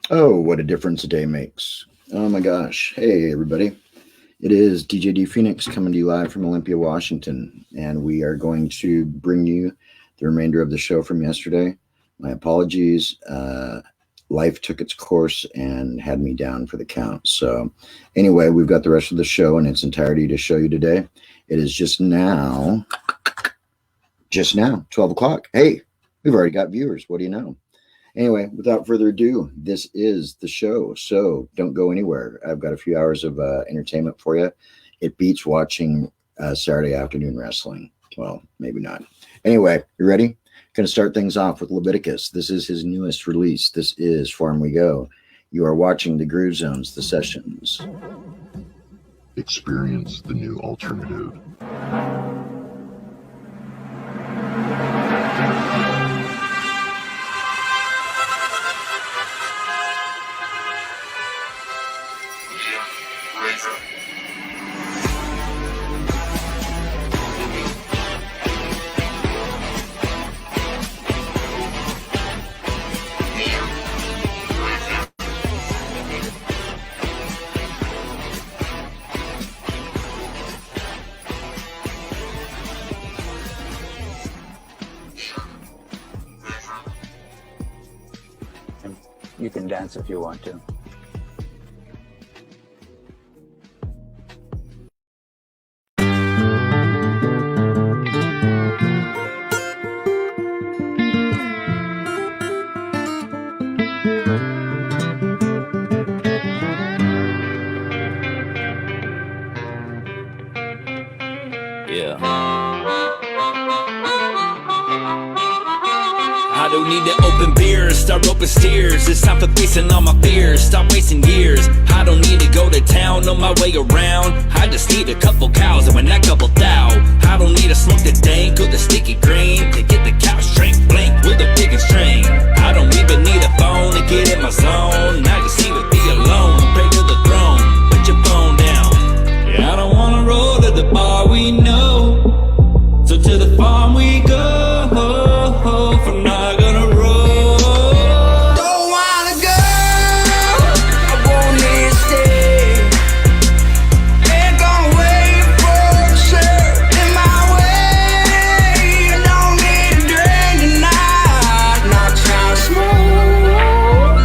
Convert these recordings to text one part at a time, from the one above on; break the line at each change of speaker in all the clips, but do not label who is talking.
Oh, what a difference a day makes. Oh my gosh. Hey, everybody. It is DJD Phoenix coming to you live from Olympia, Washington, and we are going to bring you the remainder of the show from yesterday. My apologies. Life took its course and had me down for the count. So, anyway, we've got the rest of the show in its entirety to show you today. It is just now, 12 o'clock. Hey, we've already got viewers. What do you know? Anyway, without further ado, this is the show. So don't go anywhere. I've got a few hours of entertainment for you. It beats watching Saturday afternoon wrestling. Well, maybe not. Anyway, you ready? Going to start things off with Leviticus. This is his newest release. This is Farm We Go. You are watching the Groove Zones, the sessions.
Experience the new alternative.
You can dance if you want to.
Yeah. I don't need to open beers, start open steers. It's time for facing all my fears, stop wasting years. I don't need to go to town on my way around. I just need a couple cows and when that couple thou. I don't need to smoke the dank or the sticky green to get the cow straight blink with a pig and string. I don't even need a phone to get in my zone. I just need to be alone, pray to the throne. Put your phone down. Yeah, I don't wanna roll to the bar we know. So to the farm we go. For not gonna roll.
Don't wanna go, I won't need to stay. Ain't gonna wait for the shirt in my way. I don't need a drink tonight, not trying to smoke.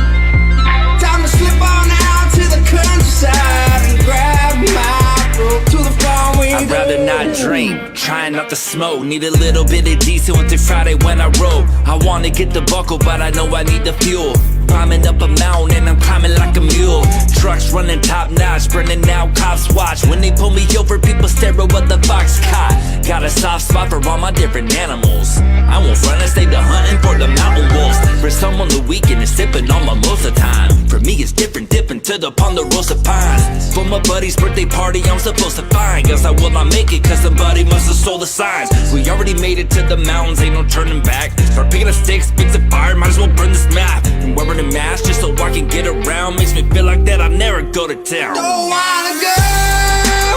Time to slip on out to the countryside and grab my rope to the farm we
I'd
go.
rather not drink, trying not to smoke. Need a little bit of diesel until Friday when I roll. I wanna get the buckle, but I know I need the fuel. Climbing up a mountain, I'm climbing like a mule. Trucks running top notch, burning out, cops watch. When they pull me over, people stare at what the fox caught. Got a soft spot for all my different animals. I won't run, I stay to hunting for the mountain wolves. For some on the weekend, it's sipping on mimosa time. For me, it's different, dipping to the Ponderosa Pines. For my buddy's birthday party, I'm supposed to find. Guess I will not make it, cause somebody must have sold the signs. We already made it to the mountains, ain't no turning back. Start picking up sticks, fix a fire, might as well burn this map. And wearing a mask just so I can get around makes me feel like that I never go to town.
Don't wanna go,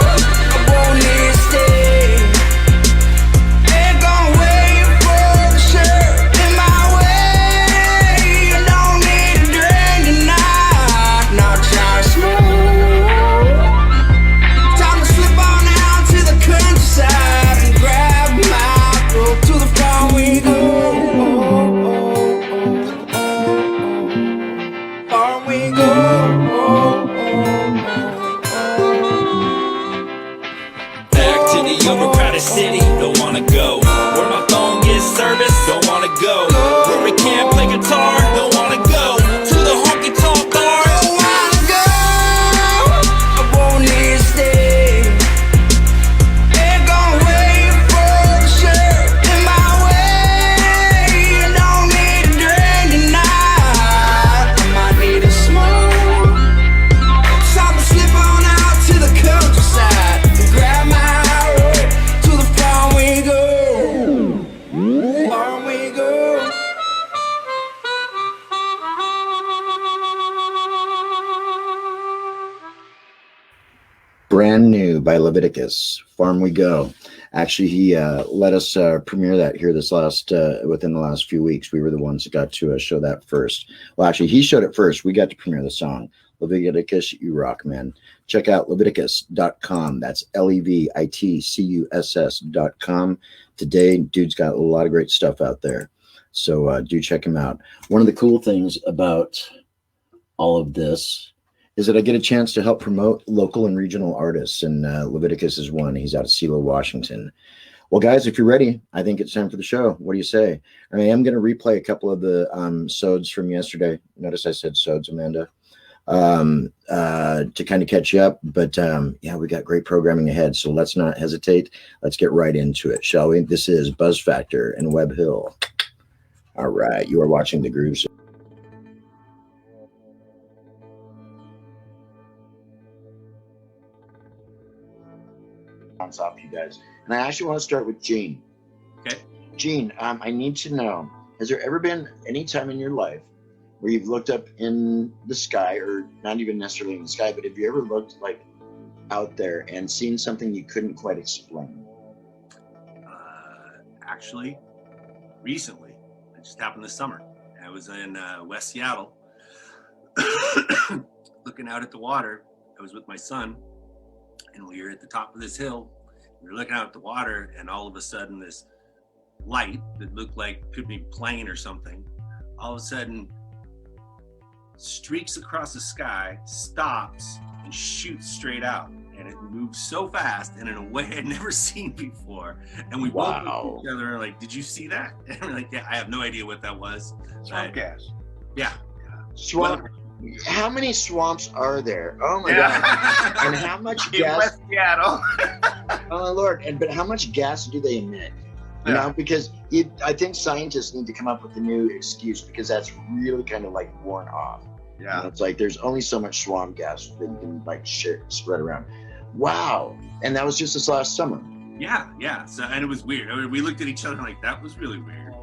I won't need to stay. Ain't gonna wait for the shirt in my way. I don't need a drink tonight, not trying to smoke. Time to slip on out to the countryside and grab my rope to the farm we go. Farm we go.
Back to the overcrowded city, don't wanna go. Where my phone gets service, don't wanna go. Where we can't play guitar, don't wanna go. To the honky tonk bars.
Don't wanna go, I won't need to stay. Ain't gonna wait for the shirt in my way. I don't need a drink tonight, I might need a smoke. Time to slip on out to the countryside and grab my rope to the farm we go. Farm we go.
Brand new by Leviticus. Farm We Go. Actually, he let us premiere that here within the last few weeks. We were the ones that got to show that first. Well, actually, he showed it first. We got to premiere the song. Leviticus, you rock, man. Check out Leviticus.com. That's LEVITICUSS.com. Today, dude's got a lot of great stuff out there. So do check him out. One of the cool things about all of this is that I get a chance to help promote local and regional artists, and Leviticus is one. He's out of Seattle, Washington. Well, guys, if you're ready, I think it's time for the show. What do you say? I am going to replay a couple of the sods from yesterday. Notice I said sods, Amanda, to kind of catch you up. But yeah, we got great programming ahead, so let's not hesitate. Let's get right into it, shall we? This is Buzz Factor and WEBB-HILL. All right, you are watching The Grooves. Off you guys, and I actually want to start with Gene.
Okay.
Gene, I need to know, has there ever been any time in your life where you've looked up in the sky, or not even necessarily in the sky, but have you ever looked like out there and seen something you couldn't quite explain?
Actually, recently, it just happened this summer. I was in West Seattle, looking out at the water. I was with my son, and we were at the top of this hill. We were looking out at the water, and all of a sudden, this light that looked like could be plane or something, all of a sudden streaks across the sky, stops, and shoots straight out. And it moves so fast and in a way I'd never seen before. And we both looked at each other and like, did you see that? And we're like, yeah, I have no idea what that was.
Swamp gas.
Yeah.
Swamp. How many swamps are there? Oh my God. And how much gas?
In West Seattle.
Oh my Lord. But how much gas do they emit? You know, because I think scientists need to come up with a new excuse, because that's really kind of like worn off.
Yeah.
You know, it's like there's only so much swamp gas that you can like spread around. Wow. And that was just this last summer.
Yeah, yeah. So, and it was weird. I mean, we looked at each other like, that was really weird.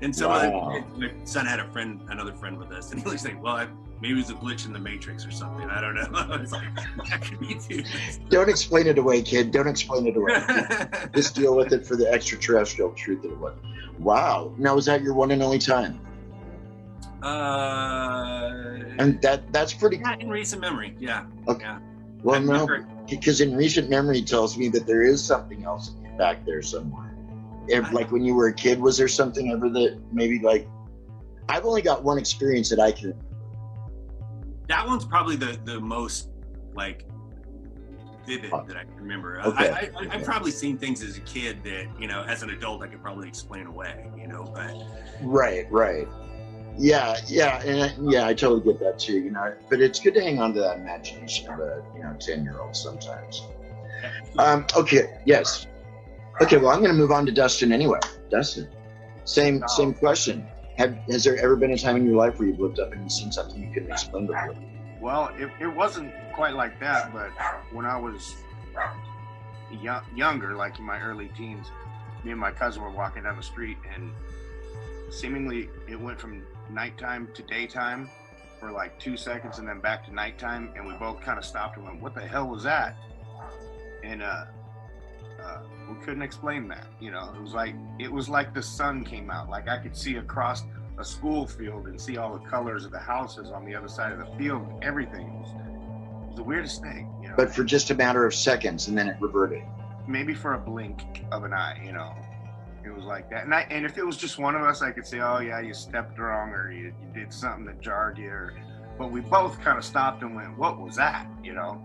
And so my son had another friend with us, and he was like, well, maybe it was a glitch in the Matrix or something. I don't know. It's like, that could be too.
Don't explain it away, kid. Don't explain it away. Just deal with it for the extraterrestrial truth that it was. Wow. Now, was that your one and only time? And that's pretty.
Yeah, in recent memory. Yeah.
Okay.
Yeah.
Well, no, because in recent memory tells me that there is something else back there somewhere. Like when you were a kid, was there something ever that maybe like, I've only got one experience that I can.
That one's probably the most like vivid that I can remember.
Okay.
I've probably seen things as a kid that, you know, as an adult I could probably explain away, you know, but.
Right. Yeah, and I totally get that too, you know. But it's good to hang on to that imagination of a 10-year-old sometimes. Okay, yes. Okay, well, I'm going to move on to Dustin anyway. Dustin, same question. Has there ever been a time in your life where you've looked up and you've seen something you couldn't explain before?
Well, it wasn't quite like that, but when I was younger, like in my early teens, me and my cousin were walking down the street, and seemingly it went from nighttime to daytime for like 2 seconds, and then back to nighttime, and we both kind of stopped and went, what the hell was that? And we couldn't explain that. You know, it was like the sun came out. Like I could see across a school field and see all the colors of the houses on the other side of the field. Everything was the weirdest thing, you know.
But for just a matter of seconds, and then it reverted.
Maybe for a blink of an eye, you know. It was like that. And if it was just one of us, I could say, oh yeah, you stepped wrong, or you did something that jarred you. But we both kind of stopped and went, what was that? You know?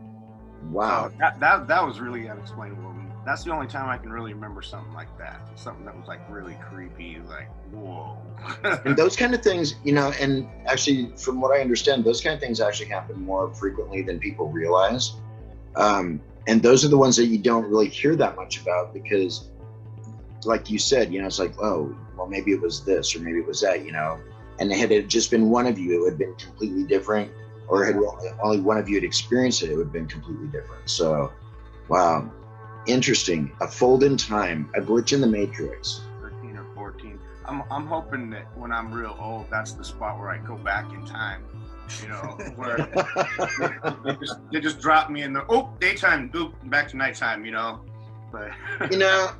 Wow.
So that was really unexplainable. That's the only time I can really remember something like that. Something that was like really creepy, like, whoa.
And those kind of things, you know, and actually from what I understand, those kind of things actually happen more frequently than people realize. And those are the ones that you don't really hear that much about, because like you said, you know, it's like, oh, well, maybe it was this or maybe it was that, you know, and had it just been one of you, it would have been completely different, or had only one of you had experienced it, it would have been completely different. So, wow. Interesting. A fold in time, a glitch in the Matrix.
13 or 14. I'm hoping that when I'm real old, that's the spot where I go back in time. You know, where they just drop me in the daytime, back to nighttime. You know, But
You know,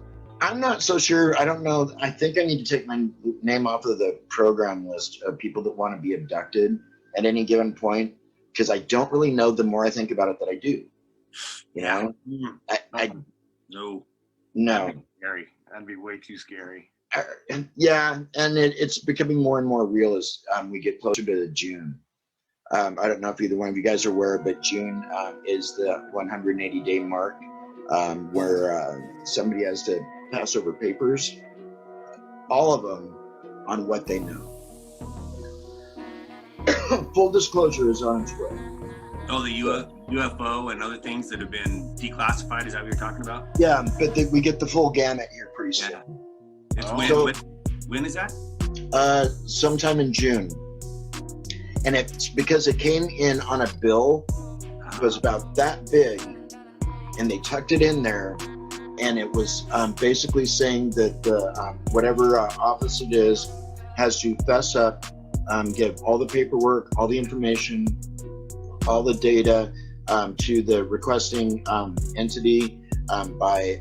I'm not so sure. I don't know. I think I need to take my name off of the program list of people that want to be abducted at any given point, because I don't really know the more I think about it that I do. You know?
No.
that'd be scary. That'd be way too scary.
Yeah, and it's becoming more and more real as we get closer to June. I don't know if either one of you guys are aware, but June is the 180-day mark where somebody has to pass over papers, all of them, on what they know. Full disclosure is on its way.
Oh, the UFO and other things that have been declassified. Is that what you're talking about?
Yeah, but we get the full gamut here pretty soon.
Yeah. It's
So-
when is that?
Sometime in June. And it's because it came in on a bill. It was about that big, and they tucked it in there, and it was basically saying that the whatever office it is has to fess up, give all the paperwork, all the information, all the data to the requesting entity by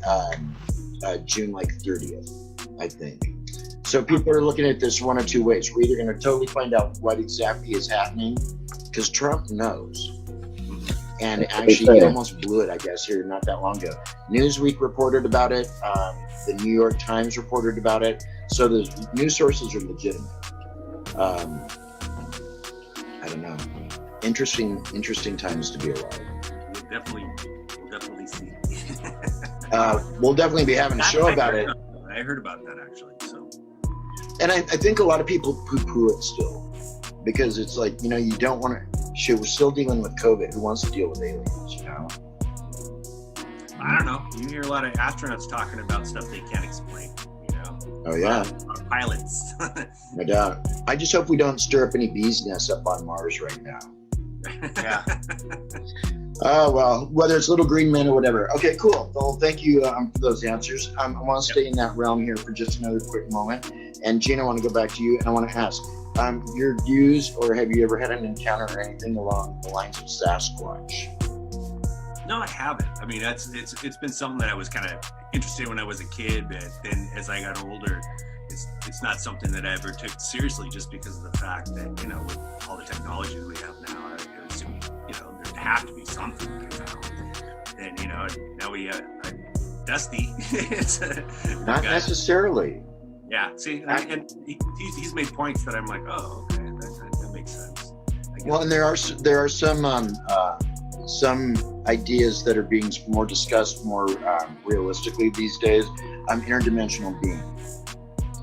June 30th, I think. So people are looking at this one of two ways. We're either going to totally find out what exactly is happening, because Trump knows. And actually, he almost blew it, I guess, here not that long ago. Newsweek reported about it. The New York Times reported about it. So the news sources are legitimate. I don't know. Interesting times to be alive.
We'll definitely see.
We'll definitely be having a show about it.
I heard about that actually. So,
And I think a lot of people poo-poo it still, because it's like, you know, you don't want to. Shit, we're still dealing with COVID. Who wants to deal with aliens? You know.
I don't know. You hear a lot of astronauts talking about stuff they can't explain. You know.
Oh yeah.
Pilots.
No doubt. I just hope we don't stir up any bees' nests up on Mars right now.
Yeah.
Oh, well, whether it's little green men or whatever. Okay, cool. Well, thank you for those answers. I want to stay in that realm here for just another quick moment. And Gene, I want to go back to you, and I want to ask your views, or have you ever had an encounter or anything along the lines of Sasquatch?
No, I haven't. I mean, it's been something that I was kind of interested in when I was a kid, but then as I got older, it's not something that I ever took seriously, just because of the fact that, you know, with all the technology that we have now, I assume, you know, there'd have to be something that I found. And, you know, now we Dusty.
Not necessarily.
Yeah, see, and he's made points that I'm like, oh, okay, that makes sense.
Well, and there are some ideas that are being more discussed more realistically these days. Interdimensional being,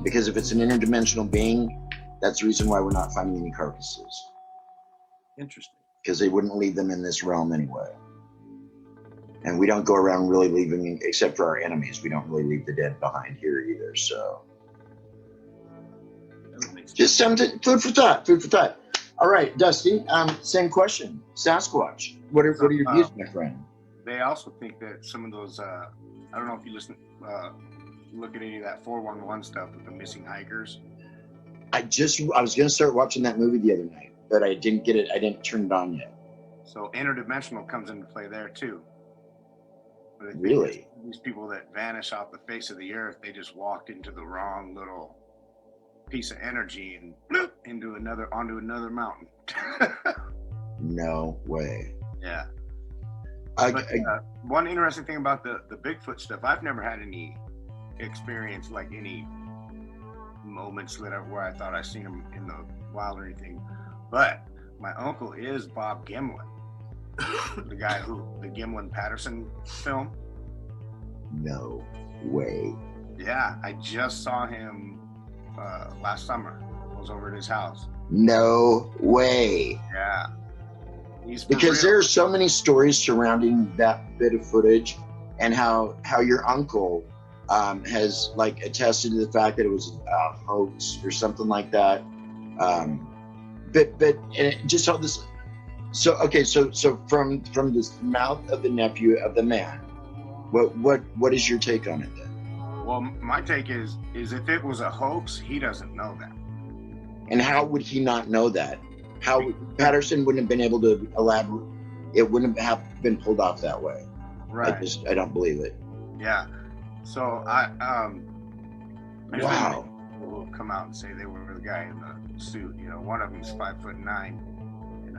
because if it's an interdimensional being, that's the reason why we're not finding any carcasses.
Interesting.
Because they wouldn't leave them in this realm anyway. And we don't go around really leaving, except for our enemies, we don't really leave the dead behind here either. So. Just something, food for thought. All right, Dusty, same question. Sasquatch, what are your views, my friend?
They also think that some of those, I don't know if you look at any of that 411 stuff with the missing hikers.
I was going to start watching that movie the other night, but I didn't get it. I didn't turn it on yet.
So interdimensional comes into play there too.
Really?
These people that vanish off the face of the earth, they just walked into the wrong little piece of energy and bloop, onto another mountain.
No way.
Yeah. One interesting thing about the Bigfoot stuff, I've never had any experience, like any moments where I thought I seen him in the wild or anything. But my uncle is Bob Gimlin, the guy the Gimlin-Patterson film.
No way.
Yeah, I just saw him last summer. I was over at his house.
No way.
Yeah.
Because there are so many stories surrounding that bit of footage, and how your uncle has like attested to the fact that it was a hoax or something like that. But and it just all this. So okay, so from the mouth of the nephew of the man, what is your take on it then?
Well, my take is if it was a hoax, he doesn't know that.
And how would he not know that? How Patterson wouldn't have been able to elaborate? It wouldn't have been pulled off that way.
Right.
I don't believe it.
Yeah. So there's
Wow.
been people who have come out and say they were the guy in the suit. You know, one of them's 5'9", and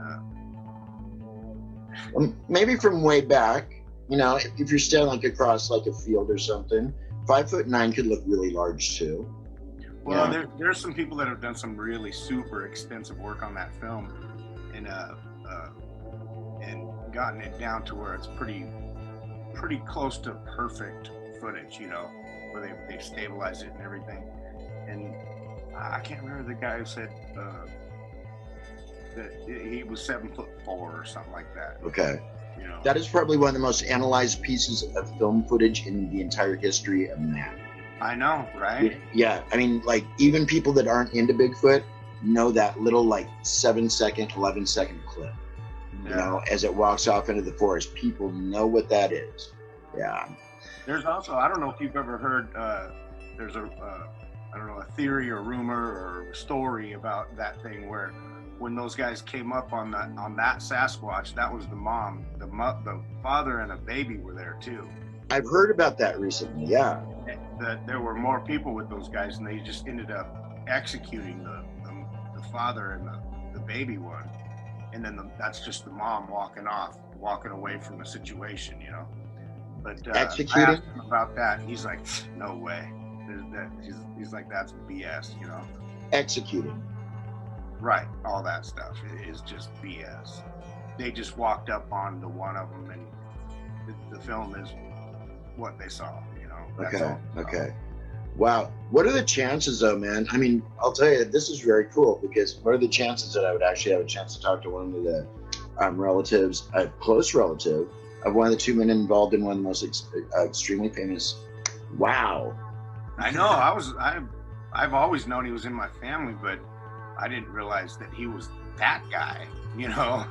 Maybe from way back, you know, if you're standing like across like a field or something, 5'9" could look really large too.
well,
Yeah.
there's some people that have done some really super extensive work on that film, and gotten it down to where it's pretty close to perfect footage. You know, where they stabilized it and everything. And I can't remember the guy who said that he was 7'4" or something like that.
Okay.
You know,
That is probably one of the most analyzed pieces of film footage in the entire history of man.
I know, right?
Yeah, I mean, like, even people that aren't into Bigfoot know that little, like, 7-second, 11-second clip. You know, as it walks off into the forest. People know what that is. Yeah.
There's also, I don't know if you've ever heard, there's a theory or rumor or story about that thing where when those guys came up on that Sasquatch, that was the mom, the father and a baby were there too.
I've heard about that recently, yeah.
That there were more people with those guys, and they just ended up executing the father and the baby one, and then that's just the mom walking away from the situation, you know. But
Executing?
I asked him about that, and he's like, no way. He's like, that's BS, you know.
Executing.
Right, all that stuff is just BS. They just walked up on the one of them, and the film is what they saw, you know. That's
Okay,
all.
okay. Wow. What are the chances, though, man? I mean, I'll tell you, this is very cool, because what are the chances that I would actually have a chance to talk to one of the relatives, a close relative, of one of the two men involved in one of the most extremely famous. Wow.
I know. I've always known he was in my family, but I didn't realize that he was that guy, you know.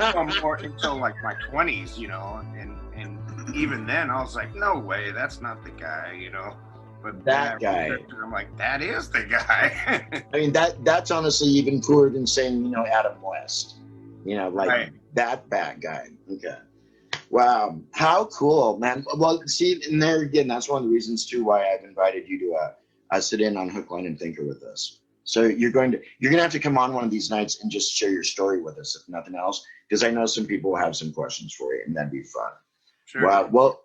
Until like my 20s, you know, and even then I was like, no way, that's not the guy, you know. But
that guy,
I'm like, that is the guy.
I mean, that's honestly even cooler than saying, you know, Adam West, you know, like
right.
That bad guy. Okay. Wow. How cool, man. Well, see, and there again, that's one of the reasons too why I've invited you to sit in on Hook, Line, and Thinker with us. So you're going to have to come on one of these nights and just share your story with us, if nothing else, because I know some people will have some questions for you, and that'd be fun.
Sure.
Wow. Well,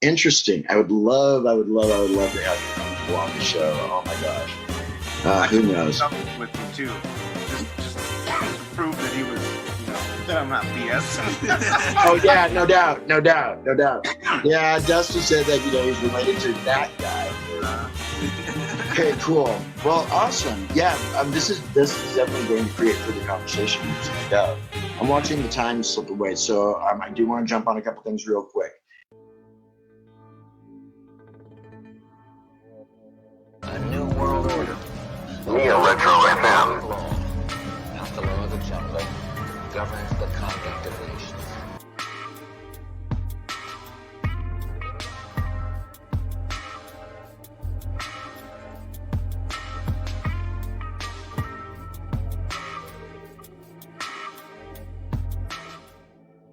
interesting. I would love to have you on the show. Oh my gosh. Who knows?
With you too, just to prove that he was, you know, that I'm not BS.
Oh yeah, no doubt. Yeah, Dustin said that, you know, he's related to that guy. Okay, cool. Well, awesome. Yeah, this is definitely going to create further conversation. I'm watching the time slip away, so I do want to jump on a couple things real quick.
A new world order.
Neo Retro FM.
As the law of the jungle governs the conduct of nations.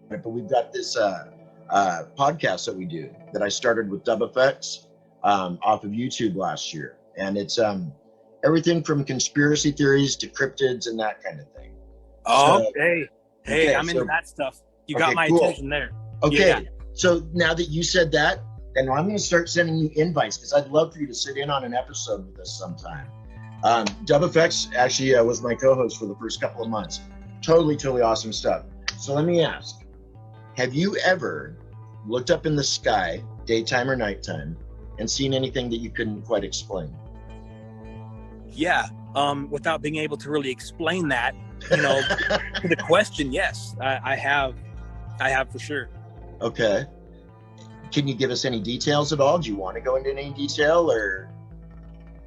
But we've got this podcast that we do that I started with WEBB-HILL off of YouTube last year, and it's everything from conspiracy theories to cryptids and that kind of thing.
Oh,
So-
hey, I'm
so-
into that stuff. You got my
cool.
attention there.
Okay,
Yeah.
so now that you said that, then I'm going to start sending you invites, because I'd love for you to sit in on an episode with us sometime. WEBB-HILL actually was my co-host for the first couple of months. Totally awesome stuff. So let me ask, have you ever looked up in the sky, daytime or nighttime, and seen anything that you couldn't quite explain?
Yeah. Without being able to really explain that, you know, to the question, yes, I have for sure.
Okay. Can you give us any details at all? Do you want to go into any detail, or?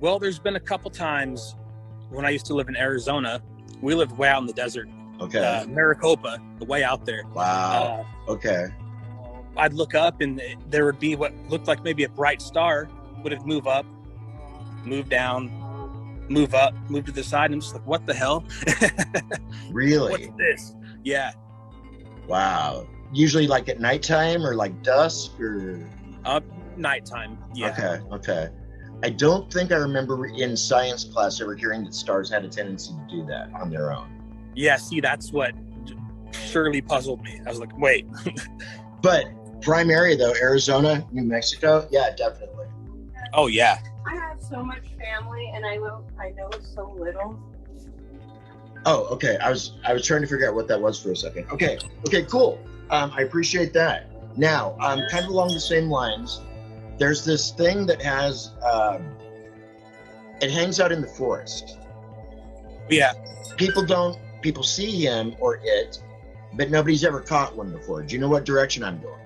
Well, there's been a couple times when I used to live in Arizona. We lived way out in the desert.
Okay.
Maricopa, way out there.
Wow. Okay.
I'd look up and there would be what looked like maybe a bright star, but it'd move up, move down, move up, move to the side. And I'm just like, what the hell?
Really?
What's this? Yeah.
Wow. Usually like at nighttime or like dusk or?
Nighttime. Yeah.
Okay. I don't think I remember in science class ever hearing that stars had a tendency to do that on their own.
Yeah. See, that's what surely puzzled me. I was like, wait.
But prime area though, Arizona, New Mexico, yeah, definitely.
Oh yeah.
I have so much family, and I know so little.
Oh, okay. I was trying to figure out what that was for a second. Okay, cool. I appreciate that. Now, kind of along the same lines, there's this thing that has, it hangs out in the forest.
Yeah.
People see him or it, but nobody's ever caught one before. Do you know what direction I'm going?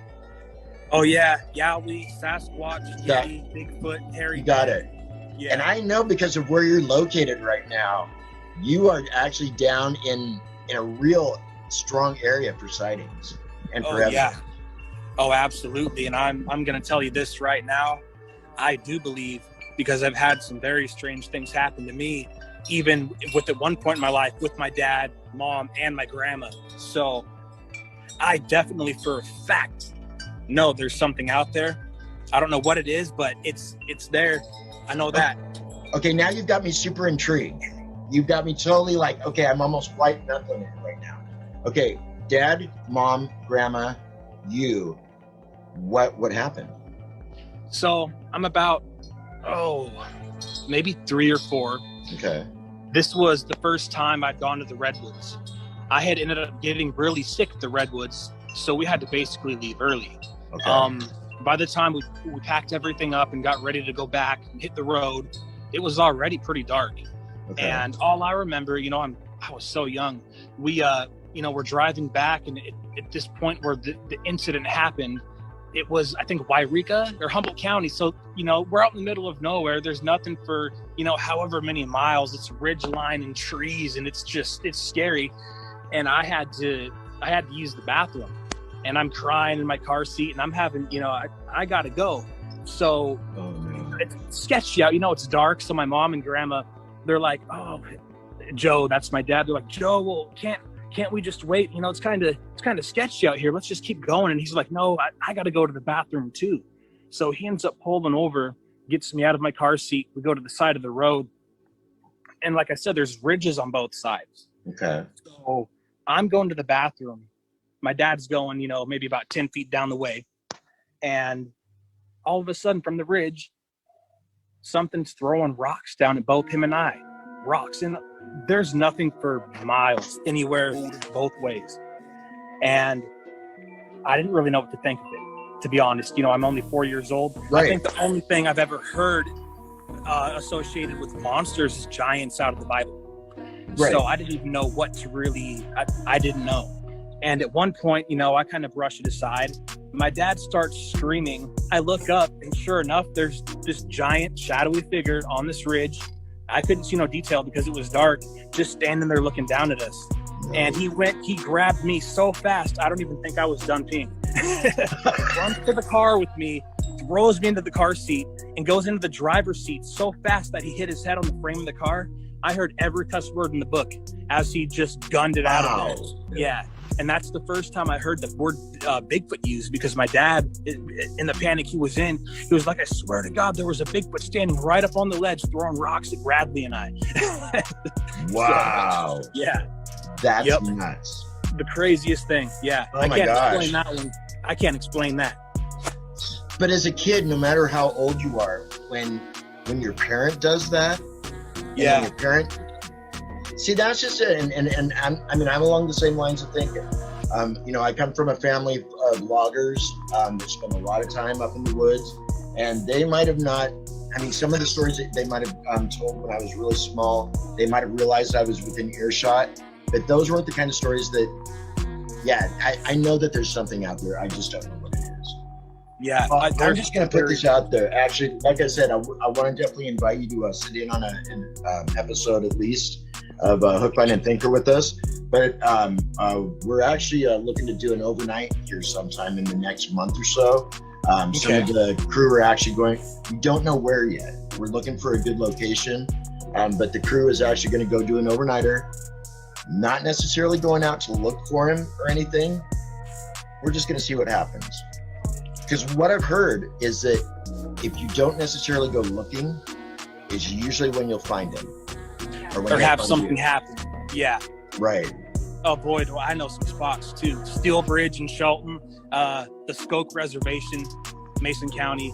Oh yeah, Yowie, Sasquatch, Yeti, Bigfoot, Harry.
You got it.
Yeah.
And I know because of where you're located right now, you are actually down in a real strong area for sightings and for evidence.
Yeah. Oh, absolutely. And I'm going to tell you this right now. I do believe, because I've had some very strange things happen to me, even with at one point in my life with my dad, mom, and my grandma. So I definitely, for a fact, know there's something out there. I don't know what it is, but it's there. I know that.
Okay, now you've got me super intrigued. You've got me totally like, okay, I'm almost white knuckling it right now. Okay, dad, mom, grandma, you, what happened?
So I'm about, maybe 3 or 4.
Okay.
This was the first time I'd gone to the Redwoods. I had ended up getting really sick at the Redwoods, so we had to basically leave early.
Okay.
By the time we packed everything up and got ready to go back and hit the road, it was already pretty dark.
Okay.
And all I remember, I was so young. We, we're driving back, and at this point where the incident happened, it was, I think, Wairika or Humboldt County. So, we're out in the middle of nowhere. There's nothing for, however many miles. It's ridge line and trees, and it's scary. And I had to use the bathroom, and I'm crying in my car seat, and I'm having, I gotta go. So it's sketchy out, it's dark. So my mom and grandma, they're like, oh, Joe, that's my dad. They're like, Joe, well, can't we just wait? It's kind of sketchy out here. Let's just keep going. And he's like, no, I got to go to the bathroom too. So he ends up pulling over, gets me out of my car seat. We go to the side of the road. And like I said, there's ridges on both sides.
Okay.
So I'm going to the bathroom. My dad's going, maybe about 10 feet down the way. And all of a sudden from the ridge, something's throwing rocks down at both him and I. Rocks. And there's nothing for miles anywhere both ways. And I didn't really know what to think of it, to be honest. I'm only 4 years old.
Right.
I think the only thing I've ever heard associated with monsters is giants out of the Bible.
Right.
So I didn't even know what to really, I didn't know. And at one point, I kind of brushed it aside. My dad starts screaming. I look up, and sure enough, there's this giant shadowy figure on this ridge. I couldn't see no detail because it was dark, just standing there looking down at us. And he grabbed me so fast, I don't even think I was done peeing. Runs to the car with me, throws me into the car seat, and goes into the driver's seat so fast that he hit his head on the frame of the car. I heard every cuss word in the book as he just gunned it out of it. Yeah. And that's the first time I heard the word Bigfoot used, because my dad, in the panic he was in, he was like, I swear to God, there was a Bigfoot standing right up on the ledge throwing rocks at Bradley and I.
Wow.
So, yeah.
That's nuts.
The craziest thing. Yeah.
Oh
I
my
can't
gosh.
explain that one. I can't explain that.
But as a kid, no matter how old you are, when your parent does that,
yeah,
your parent, see, that's just it. And I'm along the same lines of thinking. I come from a family of loggers that spend a lot of time up in the woods, and they might have not. Some of the stories that they might have told when I was really small, they might have realized I was within earshot, but those weren't the kind of stories that. Yeah, I know that there's something out there. I just don't know what it is.
Yeah,
I'm just going to put this out there. Actually, like I said, I want to definitely invite you to sit in on an episode at least of Hook, Line, and Thinker with us. But we're actually looking to do an overnight here sometime in the next month or so. Some of the crew are actually going. We don't know where yet. We're looking for a good location, but the crew is actually going to go do an overnighter. Not necessarily going out to look for him or anything. We're just going to see what happens. Because what I've heard is that if you don't necessarily go looking, is usually when you'll find him. Or
have something happen. Yeah.
Right.
Oh boy, do I know some spots too. Steel Bridge in Shelton, the Skoke Reservation, Mason County,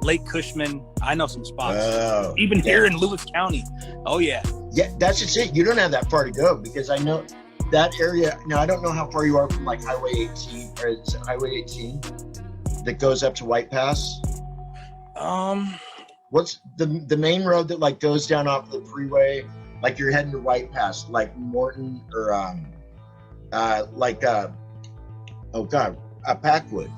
Lake Cushman. I know some spots.
Oh,
even here in Lewis County. Oh yeah.
Yeah, that's just it. You don't have that far to go because I know that area. Now I don't know how far you are from like Highway 18 or is it Highway 18 that goes up to White Pass. What's the main road that like goes down off the freeway? Like you're heading to White Pass, like Morton or Packwood.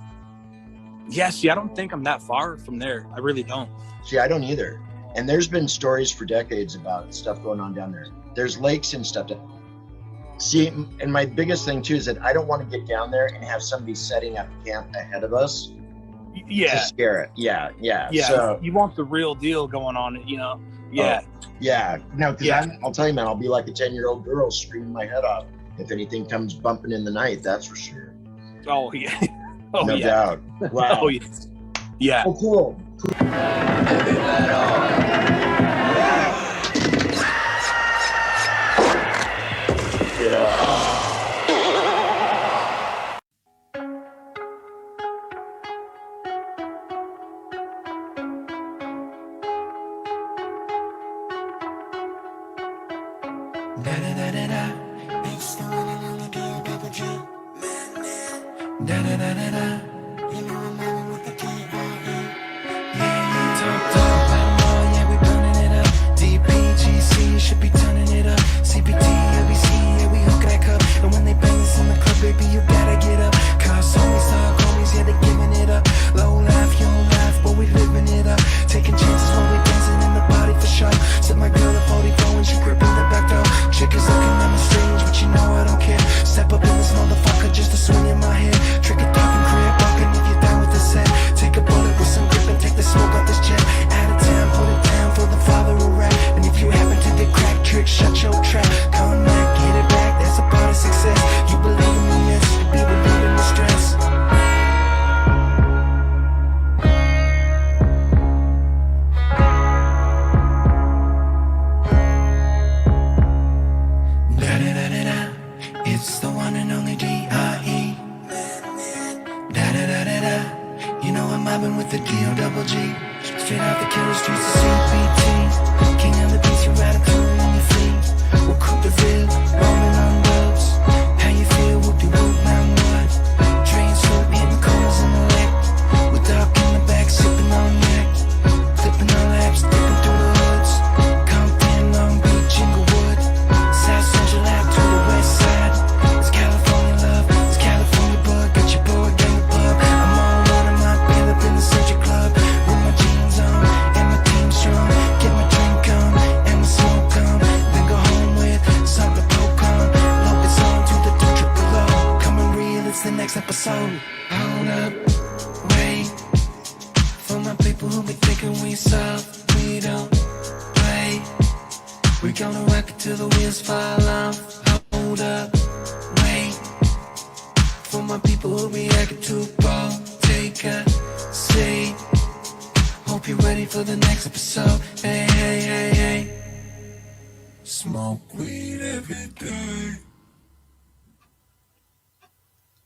Yeah, see, I don't think I'm that far from there. I really don't.
See, I don't either. And there's been stories for decades about stuff going on down there. There's lakes and stuff. See, and my biggest thing too is that I don't want to get down there and have somebody setting up camp ahead of us.
Yeah.
To scare it. Yeah.
So you want the real deal going on, you know? Yeah.
Yeah. No, because I'll tell you, man, I'll be like a 10-year-old girl screaming my head off if anything comes bumping in the night. That's for sure.
Oh yeah. Oh,
no doubt. Wow.
Oh yes. Yeah.
Oh, cool.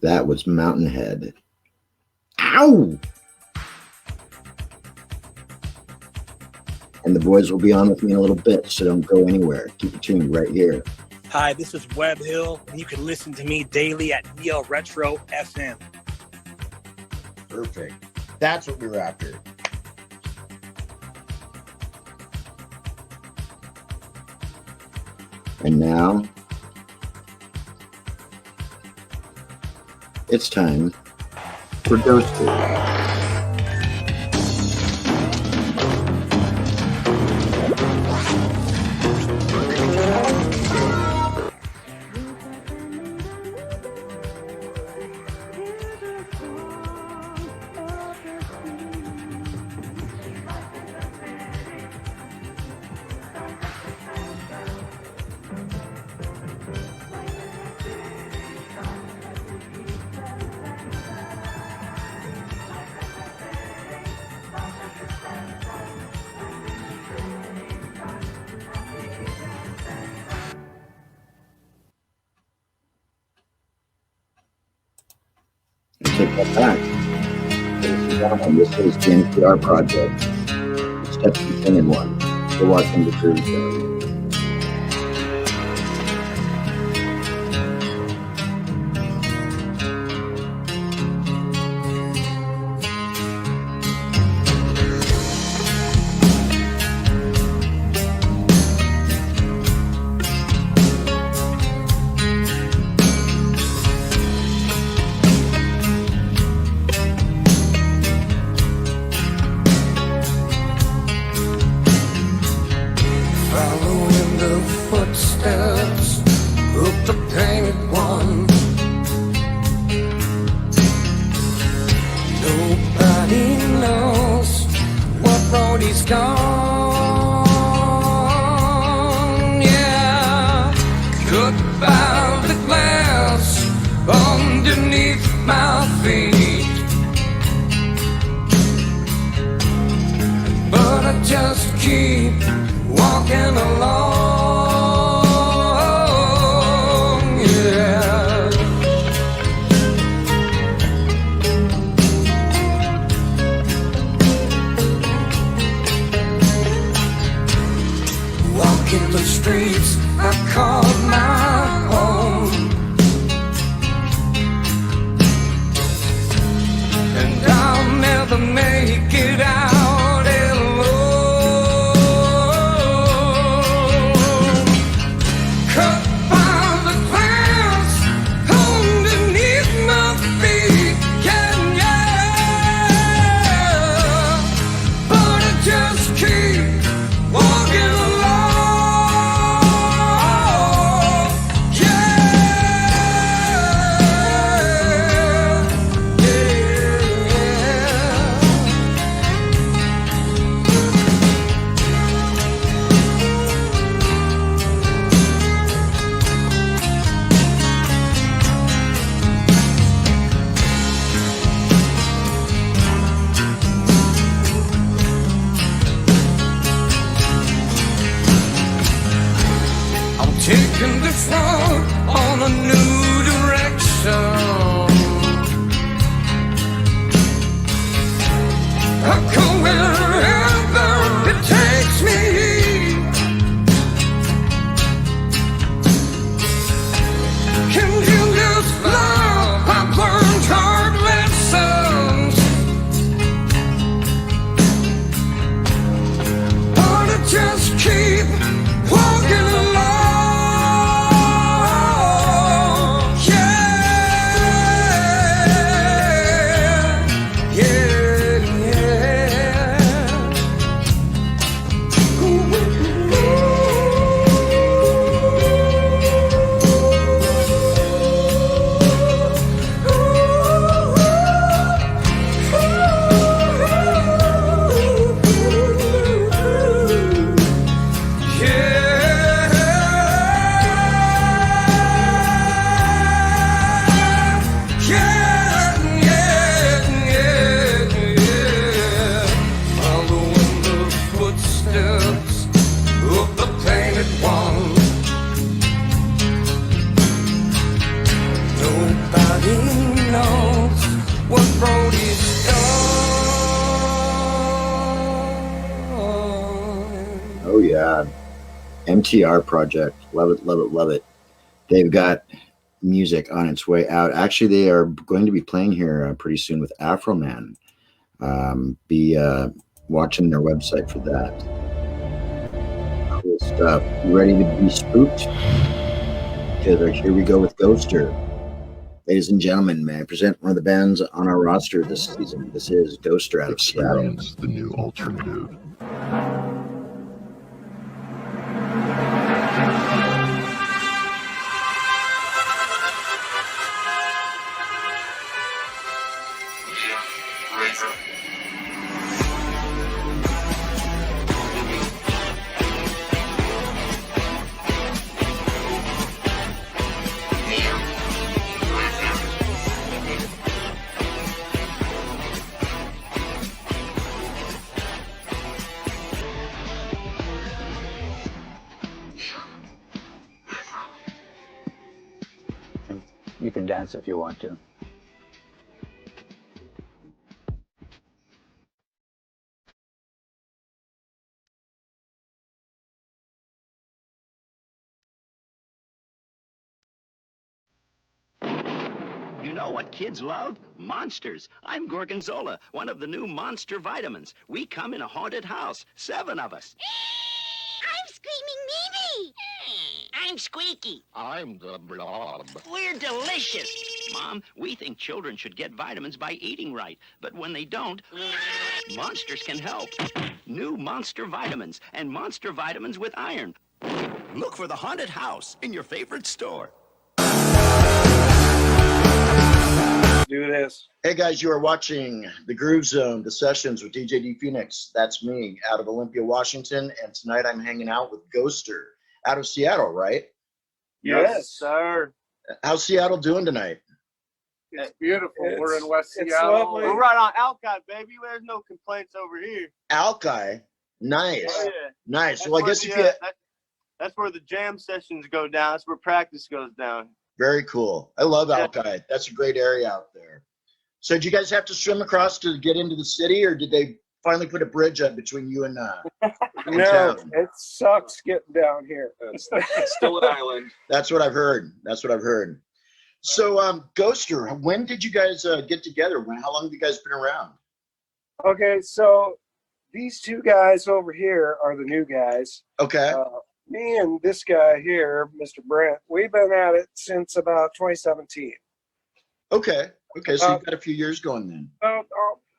That was Mountain Head. Ow! And the boys will be on with me in a little bit, so don't go anywhere. Keep it tuned right here.
Hi, this is WEBB-HILL, and you can listen to me daily at DL Retro FM.
Perfect. That's what we were after.
And now, it's time for DOSTIN. take that back. Ladies and gentlemen, this is the MTR Project. Step Continued one. You're watching the Cruise Show.
Following the footsteps of the painted one. Nobody knows what road he's gone. Yeah, goodbye the glass underneath my feet. But I just keep walking along, yeah. Walking the streets I call my home, and I'll never make it out taking this road on a new direction. I'll go wherever it takes me. In this love I've learned hard lessons, but I just keep walking along.
Oh yeah, MTR Project. Love it, love it, love it. They've got music on its way out. Actually, they are going to be playing here pretty soon with Afroman. Be watching their website for that. Cool stuff. You ready to be spooked? Because here we go with Ghoster. Ladies and gentlemen, may I present one of the bands on our roster this season. This is Ghoster out of Seattle.
Experience the new alternative.
You can dance if you want to. You know what kids love? Monsters. I'm Gorgonzola, one of the new monster vitamins. We come in a haunted house, 7 of us.
I'm Screaming Mimi. I'm Squeaky.
I'm the blob.
We're delicious. Mom, we think children should get vitamins by eating right, but when they don't, monsters can help. New monster vitamins and monster vitamins with iron. Look for the haunted house in your favorite store.
Do this.
Hey guys, you are watching the Groove Zone, the sessions with DJ D Phoenix. That's me out of Olympia, Washington, and tonight I'm hanging out with Ghoster out of Seattle, right?
Yes, sir.
How's Seattle doing tonight?
It's beautiful. We're in West Seattle.
Lovely. We're right on Alki, baby. There's no complaints over here.
Alki, nice,
Oh, yeah.
nice.
That's
Well, I
where
guess
the,
if you
that's where the jam sessions go down. That's where practice goes down.
very cool. I love Alki. That's a great area out there. So, did you guys have to swim across to get into the city, or did they finally put a bridge up between you and
No,
town?
it sucks getting down here.
It's still an island.
That's what I've heard. That's what I've heard. So, Ghoster, when did you guys get together? How long have you guys been around?
Okay, so these two guys over here are the new guys.
Okay.
Me and this guy here, Mr. Brent, we've been at it since about 2017.
Okay. Okay. So you've got a few years going then.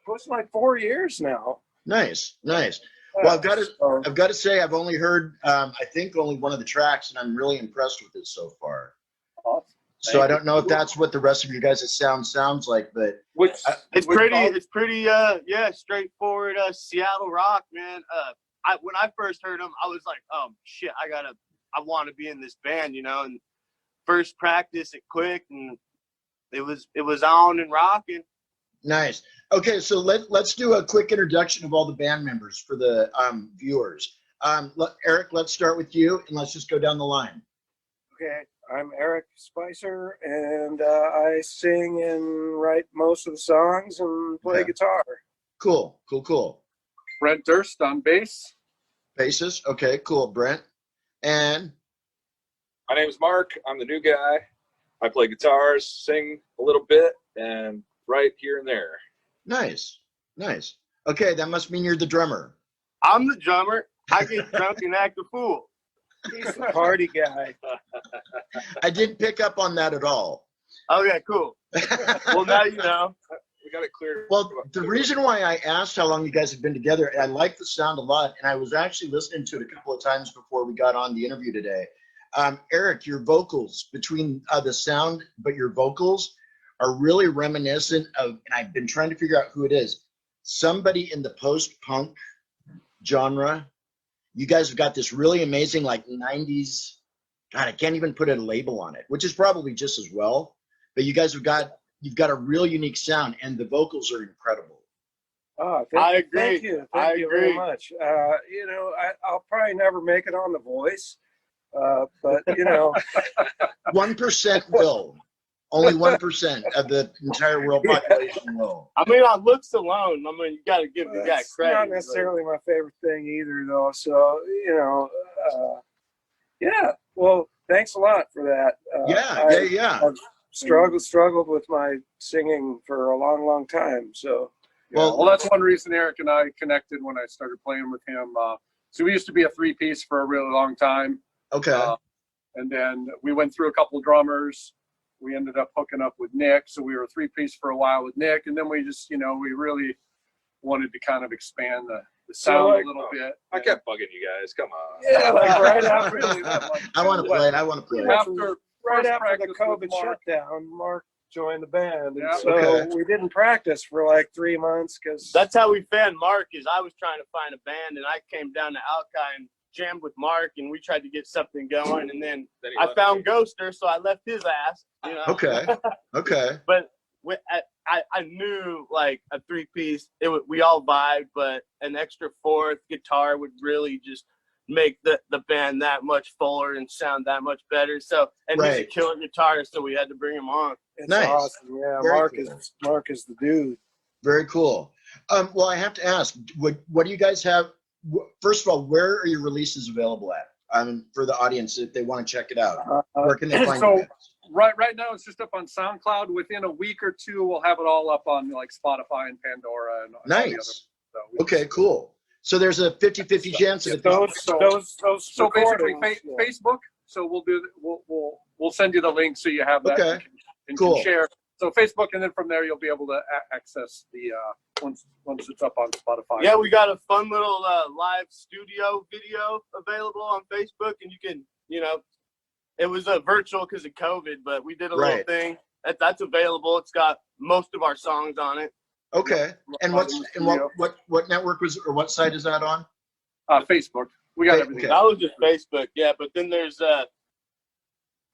It's like 4 years now.
Nice. Nice. Well, I've got to say, I've only heard, I think only one of the tracks, and I'm really impressed with it so far.
Awesome.
So I don't know if that's what the rest of your guys' sounds like, but
It's pretty straightforward Seattle rock, man. When I first heard them, I was like, shit, I want to be in this band, you know. And first practice, it clicked, and it was on and rocking.
Nice. Okay, so let's do a quick introduction of all the band members for the viewers. Eric, let's start with you, and let's just go down the line.
Okay, I'm Eric Spicer, and I sing and write most of the songs and play guitar.
Cool.
Brent Durst on bass.
Bassist. Okay, cool. Brent. And
My name is Mark. I'm the new guy. I play guitars, sing a little bit, and write here and there.
Nice. Okay, that must mean you're the drummer.
I'm the drummer. I get drunk and act a fool.
He's the party guy.
I didn't pick up on that at all.
Okay, cool. Well, now you know.
We got it cleared.
Well, the reason why I asked how long you guys have been together, I like the sound a lot, and I was actually listening to it a couple of times before we got on the interview today. Eric, your vocals, between the sound, but your vocals are really reminiscent of, and I've been trying to figure out who it is, somebody in the post-punk genre. You guys have got this really amazing, like 90s, God, I can't even put a label on it, which is probably just as well, but you guys you've got a real unique sound, and the vocals are incredible.
Oh,
I agree.
Thank you. Thank you very much. You know, I'll probably never make it on The Voice, but, you know.
1% will. Only 1% of the entire world population will.
I mean, on looks alone, you got to give the guy
That's
credit.
not necessarily my favorite thing either, though. So, you know, yeah. Well, thanks a lot for that.
Yeah.
I've struggled with my singing for a long time. So,
well, that's one reason Eric and I connected when I started playing with him. So we used to be a 3-piece for a really long time.
Okay.
And then we went through a couple of drummers. We ended up hooking up with Nick. So we were a 3-piece for a while with Nick. And then we just, you know, we really wanted to kind of expand the sound a little bit.
I kept bugging you guys. Come on.
Yeah, like right after
I want to play.
Right after the COVID shutdown, Mark joined the band, and
Yeah.
we didn't practice for like 3 months because
That's how we found Mark. Is I was trying to find a band, and I came down to Alki and jammed with Mark, and we tried to get something going, and then I found Ghoster, so I left his ass. You know?
Okay.
But I knew like a 3-piece, we all vibed, but an extra 4th guitar would really just make the band that much fuller and sound that much better. So, and he's a killer guitarist, so we had to bring him on.
It's awesome. Yeah, Mark is the dude.
Very cool. Well, I have to ask, what do you guys have? First of all, where are your releases available at? For the audience, if they want to check it out, where can they find you guys?
Right now it's just up on SoundCloud. Within a week or two, we'll have it all up on like Spotify and Pandora and all the other.
Nice. Okay, cool. So there's a 50-50 chance that
So basically Facebook. So we'll send you the link so you have that and
cool.
can share. So Facebook, and then from there you'll be able to access the once it's up on Spotify.
Yeah, we got a fun little live studio video available on Facebook, and you can, it was virtual because of COVID, but we did a little thing that's available. It's got most of our songs on it.
Okay. And what network was, or what site is that on?
Facebook. We got everything.
That was just Facebook, yeah. But then there's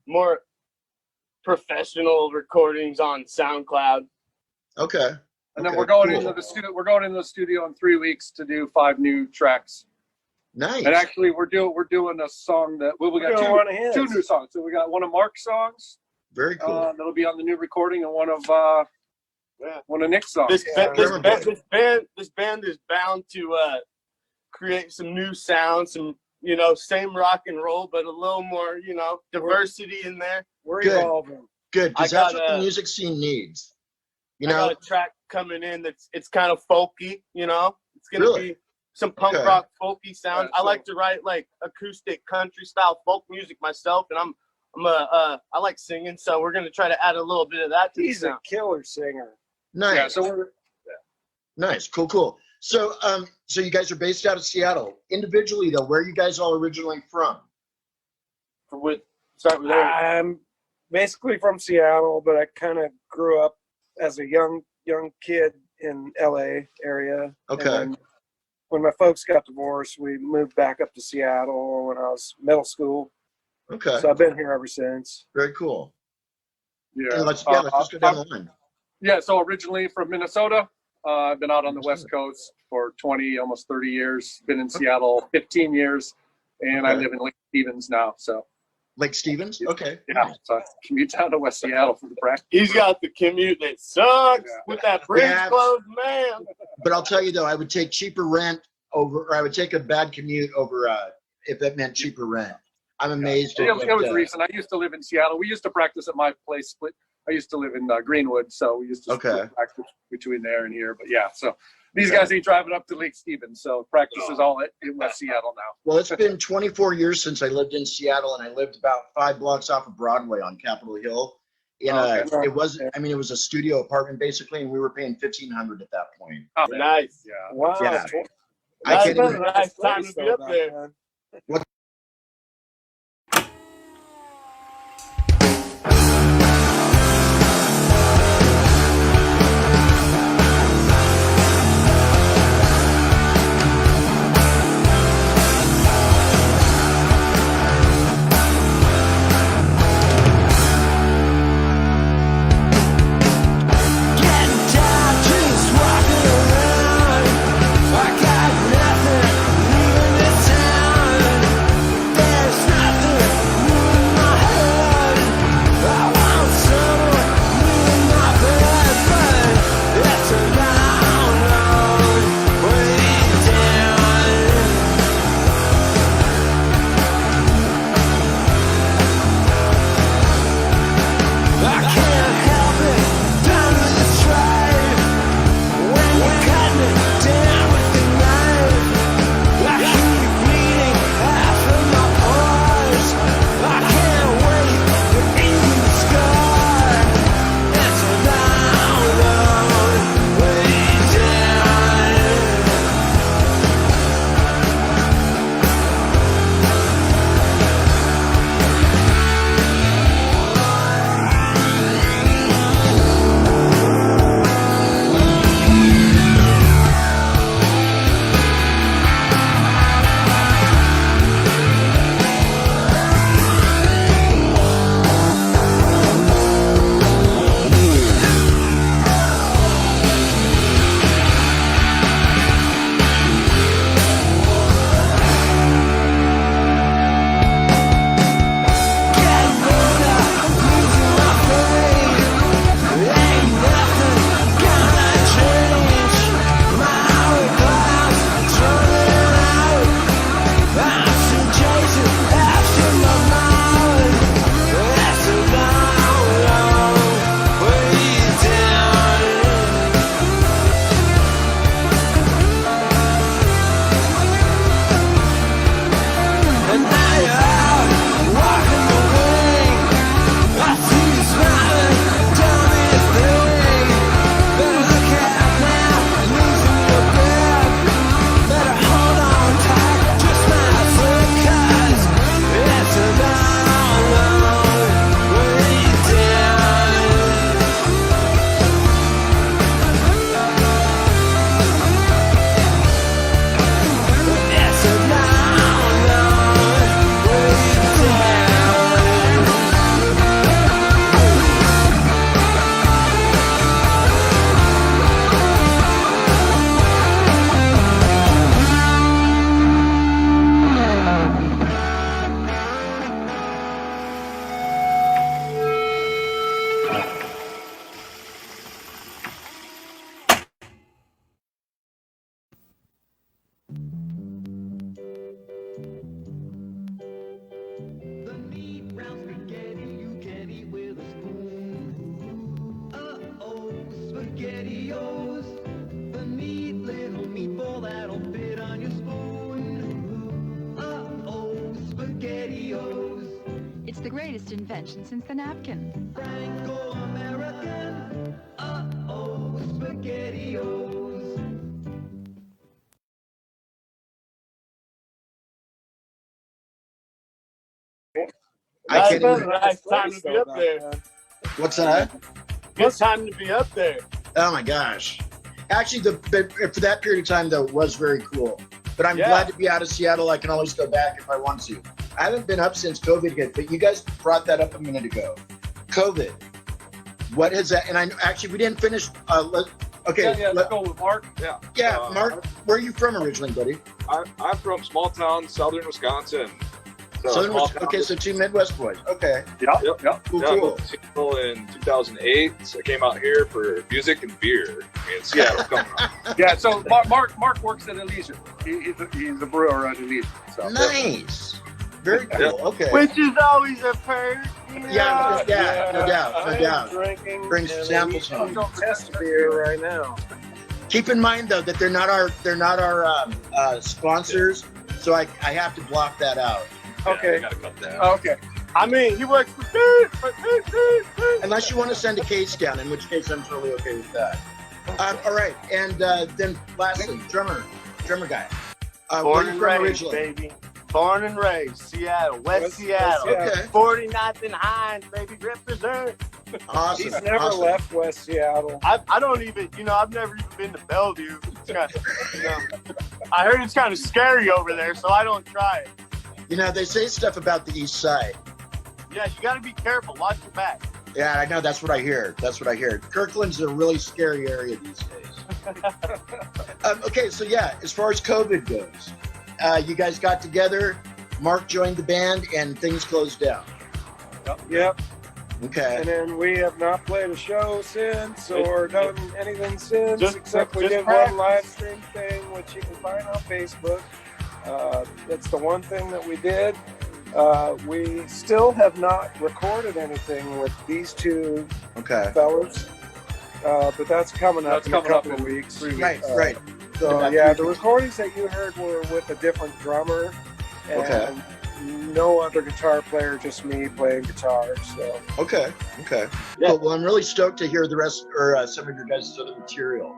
more professional recordings on SoundCloud.
Okay.
And then we're going into the studio. We're going into the studio in 3 weeks to do 5 new tracks.
Nice.
And actually, we're doing a song that we got two new songs. So we got one of Mark's songs.
Very cool.
That'll be on the new recording, and one of Nick's songs.
This band is bound to create some new sounds, some same rock and roll, but a little more diversity in there.
We're evolving.
Good, because that's what the music scene needs.
I got a track coming in it's kind of folky. It's gonna be some punk rock folky sound. I like to write like acoustic country style folk music myself, and I like singing, so we're gonna try to add a little bit of that to
He's
the sound.
a killer singer.
Nice.
Yeah, so
nice. Cool. So so you guys are based out of Seattle. Individually though, where are you guys all originally from?
Start with Eric.
I'm basically from Seattle, but I kind of grew up as a young kid in LA area.
Okay.
And when my folks got divorced, we moved back up to Seattle when I was middle school.
Okay.
So I've been here ever since.
Very cool.
Yeah.
Let's just go down the line.
Yeah, so originally from Minnesota. I've been out on the West Coast for 20, almost 30 years. Been in Seattle 15 years, and I live in Lake Stevens now. So
Lake Stevens? Okay.
Yeah, so I commute down to West Seattle for the practice.
He's got the commute that sucks with that bridge closed, man.
But I'll tell you though, I would take cheaper rent over, or I would take a bad commute over if that meant cheaper rent. I'm amazed.
It was recent. I used to live in Seattle. We used to practice at my place. I used to live in Greenwood, so we used to practice between there and here. But yeah, so these guys ain't driving up to Lake Stevens, so practice is all in West Seattle now.
Well, it's been 24 years since I lived in Seattle, and I lived about 5 blocks off of Broadway on Capitol Hill. It was a studio apartment basically, and we were paying $1,500 at that point.
Oh, nice.
Yeah.
Wow.
Yeah.
That's been a nice time to be up there.
I got nothing leaving this town.
greatest invention since the napkin.
Franco-American, uh-oh, SpaghettiOs.
I can't
That's
even.
a nice time to be up there.
What's that?
Good time to be up there.
Oh my gosh. Actually, for that period of time, though, it was very cool. But I'm
Yeah.
glad to be out of Seattle. I can always go back if I want to. I haven't been up since COVID hit, but you guys brought that up a minute ago. COVID. What has that? And we didn't finish. Okay.
Let's go with Mark.
Yeah.
Yeah, Mark, where are you from originally, buddy?
I'm from small town, southern Wisconsin.
Southern Wisconsin. Okay, so two Midwest boys. Okay.
Yep.
Cool,
I
cool.
moved to Seattle in 2008. So I came out here for music and beer in Seattle. Come on.
Yeah, so Mark works at Elysian. He's a brewer at Elysian. So.
Nice. Very cool. Okay.
Which is always a perk.
Yeah, no doubt.
Drinking.
Brings samples home.
Don't test beer right now.
Keep in mind though that they're not our sponsors, so I have to block that out.
Okay.
Gotta cut that.
Okay.
I mean, he works for
Unless you want to send a case down, in which case I'm totally okay with that. All right, and then lastly, drummer guy. Where
Born
are you
and
from
raised,
originally?
baby. Born and raised, Seattle, West Seattle.
Okay.
49th and Hines, baby, represent.
Awesome.
He's never
awesome.
left West Seattle.
I don't even, I've never even been to Bellevue. It's kinda, I heard it's kind of scary over there, so I don't try it.
They say stuff about the East Side.
Yeah, you got to be careful. Watch your back.
Yeah, I know. That's what I hear. Kirkland's a really scary area these days. Okay, so yeah, as far as COVID goes, you guys got together, Mark joined the band, and things closed down.
Yep.
Okay.
And then we have not played a show since or done anything since, except we did
practice.
one live stream thing, which you can find on Facebook. That's the one thing that we did. We still have not recorded anything with these two fellas, but that's coming up in a couple of weeks.
3 weeks.
Right.
So yeah, the recordings that you heard were with a different drummer and no other guitar player, just me playing guitar. So
Okay.
Yeah.
Well, I'm really stoked to hear the rest or some of your guys' other material.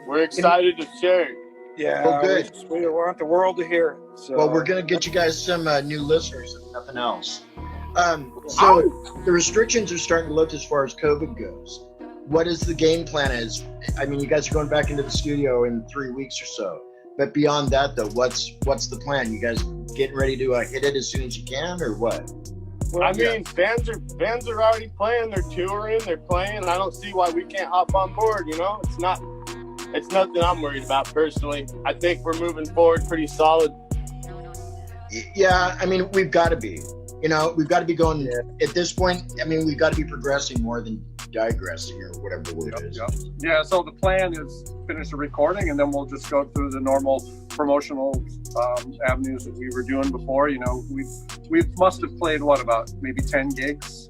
We're excited to share it.
yeah,
Well, good.
we want the world to hear it. So
Well, we're gonna get you guys some new listeners, if nothing else. So the restrictions are starting to lift as far as COVID goes. What is the game plan? You guys are going back into the studio in 3 weeks or so. But beyond that, though, what's the plan? You guys getting ready to hit it as soon as you can, or what?
I mean, bands are already playing. They're touring. They're playing. I don't see why we can't hop on board. It's nothing I'm worried about personally. I think we're moving forward pretty solid.
Yeah, we've got to be. We've got to be going at this point. We've got to be progressing more than digressing or whatever the word is.
Yeah, so the plan is finish the recording and then we'll just go through the normal promotional avenues that we were doing before. We must have played about maybe 10 gigs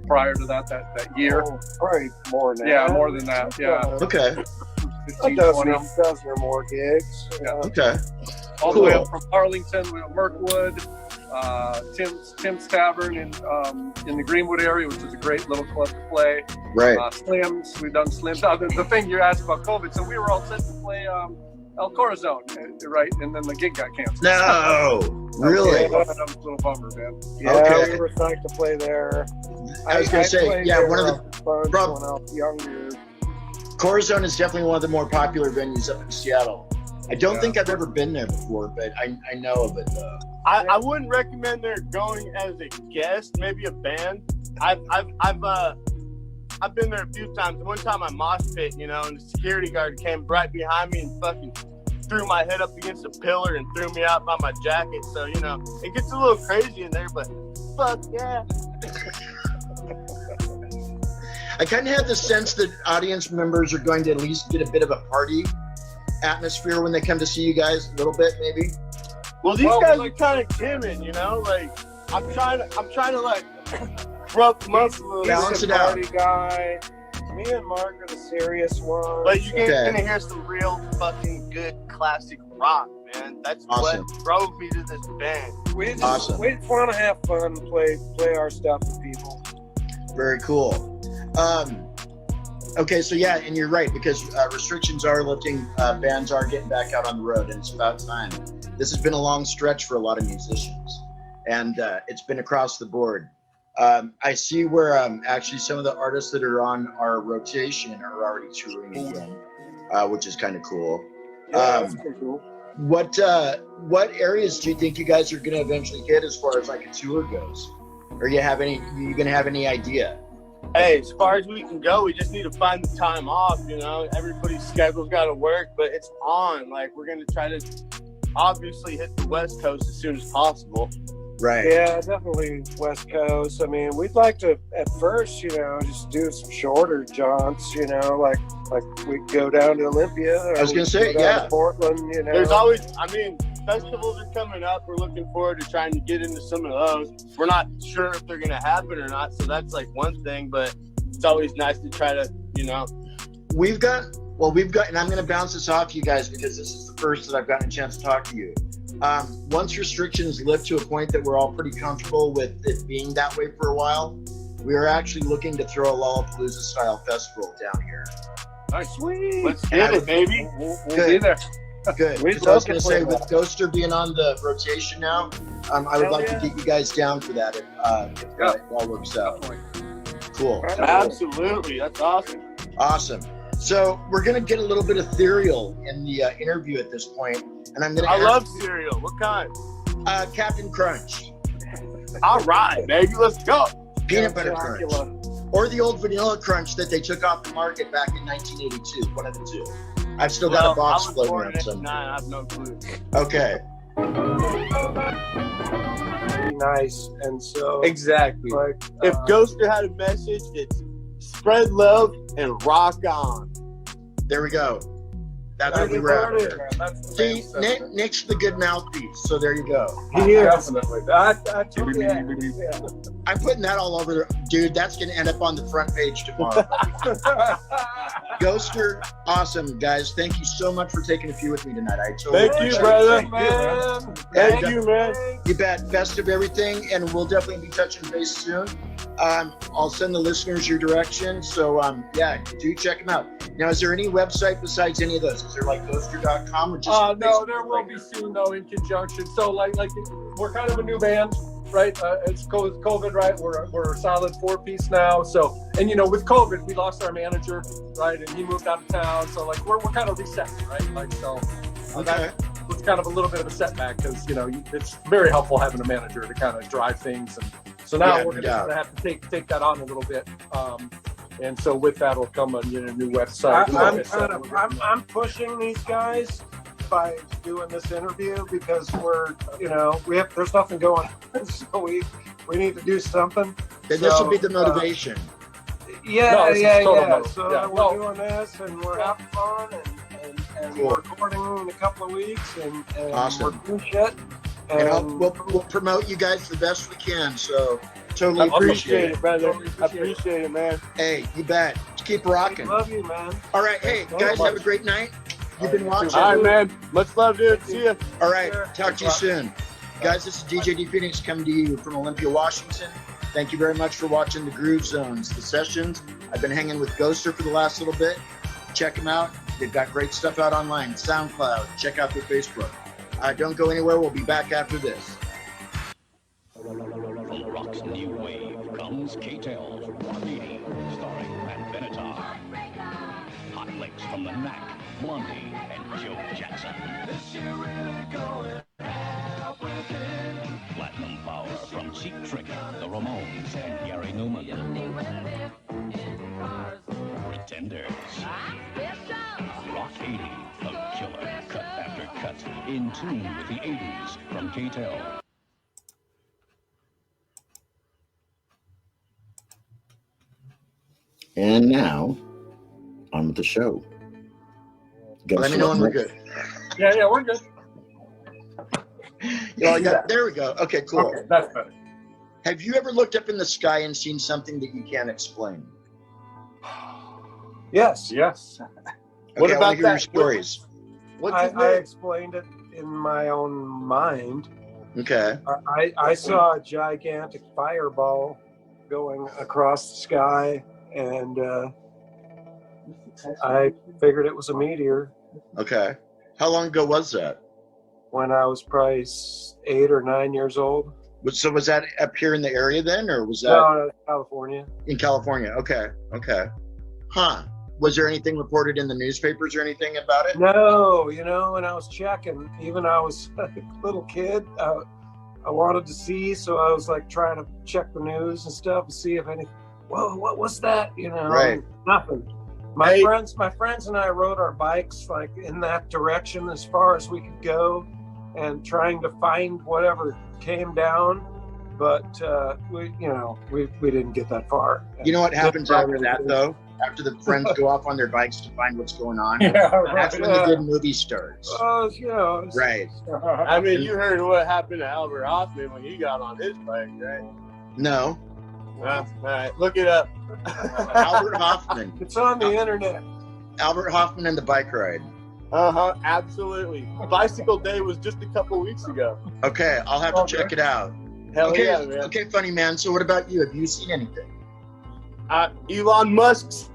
prior to that year.
Oh, probably more than that.
Yeah, more than that. Yeah.
Okay.
15,
a
20.
dozen or more gigs.
Yeah.
Okay.
All the way up from Arlington, we have Mirkwood, Tim's Tavern in the Greenwood area, which is a great little club to play.
Right.
Slims, we've done Slims. The thing you asked about COVID, so we were all set to play El Corazon, right? And then the gig got canceled.
No, really?
That was a little bummer, man.
Yeah, we were psyched to play there.
I was going to say,
played
yeah,
there
one of
a bunch
the
when I was younger.
Corazon is definitely one of the more popular venues up in Seattle. I don't think I've ever been there before, but I know of it though.
I wouldn't recommend they're going as a guest, maybe a band. I've been there a few times. One time I mosh pit, and the security guard came right behind me and fucking threw my head up against a pillar and threw me out by my jacket. So, it gets a little crazy in there, but fuck yeah.
I kind of have the sense that audience members are going to at least get a bit of a party atmosphere when they come to see you guys a little bit, maybe.
Well, these guys are kind of timid, I'm trying to rub them up a little.
Balance it
Party
out.
guy. Me and Mark are the serious ones.
But you're gonna hear some real fucking good classic rock, man. That's
Awesome.
what drove me to this band.
We just want to have fun, play our stuff with people.
Very cool. Okay, so yeah, and you're right, because restrictions are lifting, bands are getting back out on the road, and it's about time. This has been a long stretch for a lot of musicians, and it's been across the board. I see where actually some of the artists that are on our rotation are already touring again, which is kind of cool.
Yeah, that's pretty cool.
What areas do you think you guys are going to eventually hit as far as like a tour goes? Or you going to have any idea?
Hey, as far as we can go, we just need to find the time off, you know. Everybody's schedule's got to work, but it's on. Like, we're going to try to obviously hit the West Coast as soon as possible.
Right.
Yeah, definitely West Coast. I mean, we'd like to, at first, you know, just do some shorter jaunts, you know, like we go down to Olympia. Or
I was going to say,
to Portland, you know.
There's always, I mean, festivals are coming up. We're looking forward to trying to get into some of those. We're not sure if they're going to happen or not, so that's like one thing, but it's always nice to try to, you know.
We've got, and I'm going to bounce this off you guys because this is the first that I've gotten a chance to talk to you. Once restrictions lift to a point that we're all pretty comfortable with it being that way for a while, we are actually looking to throw a Lollapalooza style festival down here.
Nice. Sweet. Let's get it, baby.
We'll be there.
Good. Because I was going to say, with Ghoster being on the rotation now, I would like to get you guys down for that if it all works out. Cool.
Absolutely. That's awesome.
Awesome. So we're going to get a little bit ethereal in the interview at this point, and I'm going to.
I love cereal. What kind?
Captain Crunch.
All right, baby. Let's go.
Peanut butter crunch, or the old vanilla crunch that they took off the market back in 1982. One of the two. I've still got a box floating around somewhere.
I have no clue.
Okay.
Nice, and so
exactly.
Like,
if Ghoster had a message, it's spread love and rock on.
There we go. That's what we were after. See, Nick's the good mouthpiece, so there you go.
Definitely.
I'm putting that all over there. Dude, that's going to end up on the front page tomorrow. Ghoster, awesome, guys. Thank you so much for taking a few with me tonight.
Thank you, brother. Man. Thank you, man.
You bet. Best of everything, and we'll definitely be touching base soon. I'll send the listeners your direction, so yeah, do check them out. Now, is there any website besides any of those? Is there like Ghoster.com or just?
No, there will be soon though in conjunction. So like we're kind of a new band, right? It's COVID, right? We're a solid 4-piece now. So, and you know, with COVID, we lost our manager, right? And he moved out of town. So like we're kind of reset, right? Like so.
Okay.
It's kind of a little bit of a setback because you know it's very helpful having a manager to kind of drive things, and so now we're gonna have to take that on a little bit. And so with that will come a new website.
I'm pushing these guys by doing this interview because there's nothing going on, so we need to do something.
Then this will be the motivation.
Yeah. So we're doing this, and we're having fun, and
cool.
We're recording in a couple of weeks, and
awesome.
We're doing shit.
And we'll promote you guys the best we can. So totally appreciate it,
brother. I appreciate it, man.
Hey, you bet. Keep rocking.
Love you, man.
All right, hey guys, have a great night. You've been watching.
All right, man. Much love, dude. See you.
All right, talk to you soon, guys. This is DJ D Phoenix coming to you from Olympia, Washington. Thank you very much for watching the Groove Zones, the sessions. I've been hanging with Ghoster for the last little bit. Check them out. They've got great stuff out online. SoundCloud. Check out their Facebook. Don't go anywhere. We'll be back after this.
From rock's new wave comes K-Tel's Rock 80, starring Matt Benatar. Hot licks from the Knack, Blondie, and Joe Jackson. Platinum power from Cheap Trick, the Ramones, and Gary Newman. Pretenders. Rock 80, a killer, cut after cut, in tune with the 80s from K-Tel.
And now, on with the show.
Let me know when we're good.
Yeah, we're good.
There we go. Okay, cool.
Okay, that's better.
Have you ever looked up in the sky and seen something that you can't explain?
Yes.
Yes.
Okay, what about your stories?
I explained it in my own mind.
Okay.
I saw a gigantic fireball going across the sky, and I figured it was a meteor.
Okay. How long ago was that?
When I was probably 8 or 9 years old.
So was that up here in the area then, or was that
No, California?
in California? Okay. Okay. Huh. Was there anything reported in the newspapers or anything about it?
No, when I was checking, even I was a little kid, I wanted to see, so I was like trying to check the news and stuff and see if any. Whoa, what was that?
Right.
Nothing. My friends and I rode our bikes like in that direction as far as we could go, and trying to find whatever came down, but we didn't get that far.
You know what happens after that though? After the friends go off on their bikes to find what's going on, that's when the good movie starts. Right.
I mean, you heard what happened to Albert Hoffman when he got on his bike, right?
No.
All right, look it up.
Albert Hoffman.
It's on the internet.
Albert Hoffman and the bike ride.
Absolutely. Bicycle Day was just a couple weeks ago.
Okay, I'll have to check it out.
Hell
okay,
yeah, man.
Okay, funny man. So what about you? Have you seen anything?
Elon Musk's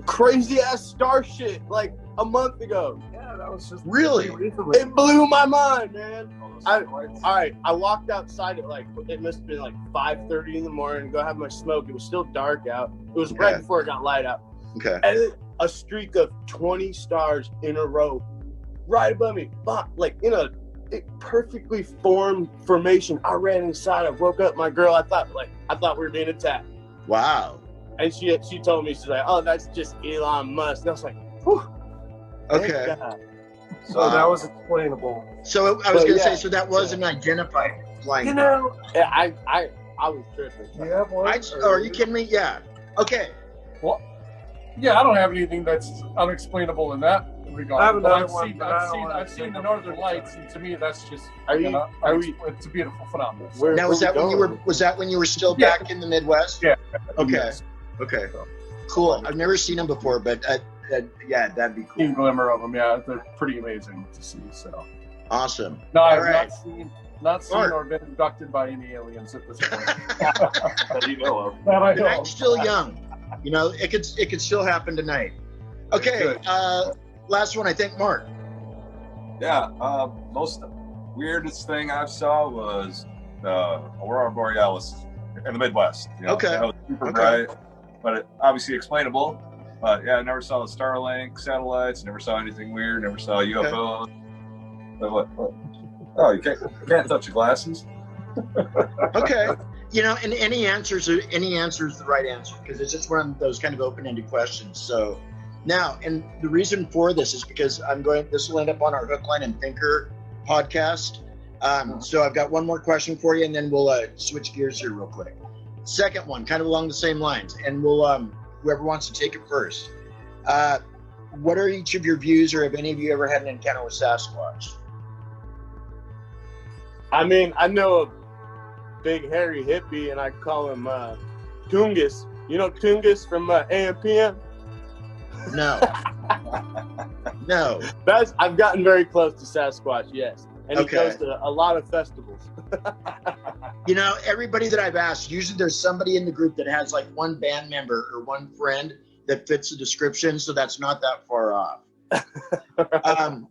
crazy ass star shit like a month ago.
Yeah, that was just
really.
It blew my mind, man. All right, I walked outside at it must have been 5:30 in the morning to go have my smoke. It was still dark out. It was right before it got light out.
Okay.
And then a streak of 20 stars in a row, right above me, in a perfectly formed formation. I ran inside. I woke up my girl. I thought we were being attacked.
Wow.
And she told me, she's like, "Oh, that's just Elon Musk." And I was like, "Whew."
Okay.
So that was explainable.
So I was going to say, so that was an identified flying.
Yeah, I was tripping.
You have one?
Are you kidding me? Yeah. Okay.
Well, yeah, I don't have anything that's unexplainable in that regard.
I have another
But
one,
I've seen the Northern Lights, and to me, that's just it's a beautiful phenomenon.
Now, was that when you were still back in the Midwest?
Yeah.
Okay.
Yes.
Okay. Cool. I've never seen them before, but yeah, that'd be cool.
Seen glimmer of them. Yeah, they're pretty amazing to see. So
awesome.
No, I've
right.
not seen or been abducted by any aliens at this point.
That you know of.
That I know.
I'm still young. It could still happen tonight. Okay. Last one, I think, Mark.
Yeah. Most weirdest thing I saw was Aurora Borealis in the Midwest.
Okay.
That was super bright, but it obviously explainable. But yeah, I never saw the Starlink satellites. Never saw anything weird. Never saw UFOs. But what? Oh, you can't touch your glasses.
Okay. And any answer is the right answer, because it's just one of those kind of open-ended questions. So now, and the reason for this is because this will end up on our Hook, Line, and Thinker podcast. So I've got one more question for you, and then we'll switch gears here real quick. Second one, kind of along the same lines, and we'll whoever wants to take it first. What are each of your views, or have any of you ever had an encounter with Sasquatch?
I mean, I know a big hairy hippie, and I call him Tungus. You know Tungus from AMPM?
No. No.
I've gotten very close to Sasquatch, yes. And he goes to a lot of festivals.
Everybody that I've asked, usually there's somebody in the group that has one band member or one friend that fits the description, so that's not that far off.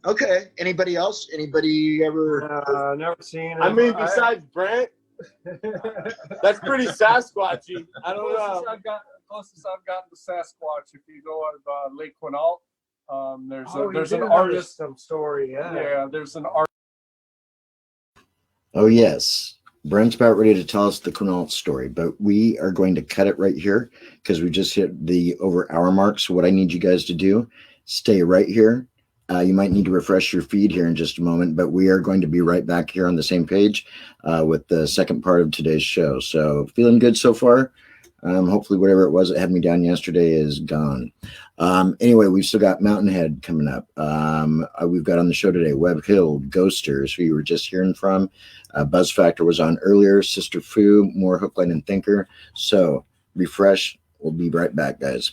Okay. Anybody else? Anybody ever?
Never seen it.
I mean, besides Brent, that's pretty Sasquatchy. I don't know.
Closest I've gotten to Sasquatch, if you go out of Lake Quinault, there's an artist.
Some story,
Yeah, there's an artist.
Oh yes, Brent's about ready to tell us the Quinault story, but we are going to cut it right here because we just hit the over hour mark. So what I need you guys to do, stay right here. You might need to refresh your feed here in just a moment, but we are going to be right back here on the same page with the second part of today's show. So feeling good so far? Hopefully whatever it was that had me down yesterday is gone. Anyway, we've still got Mountain Head coming up. We've got on the show today WEBB-HILL, Ghosters, who you were just hearing from. BuzzFactor was on earlier, Sister Fu, more Hook, Line, and Thinker. So refresh. We'll be right back, guys.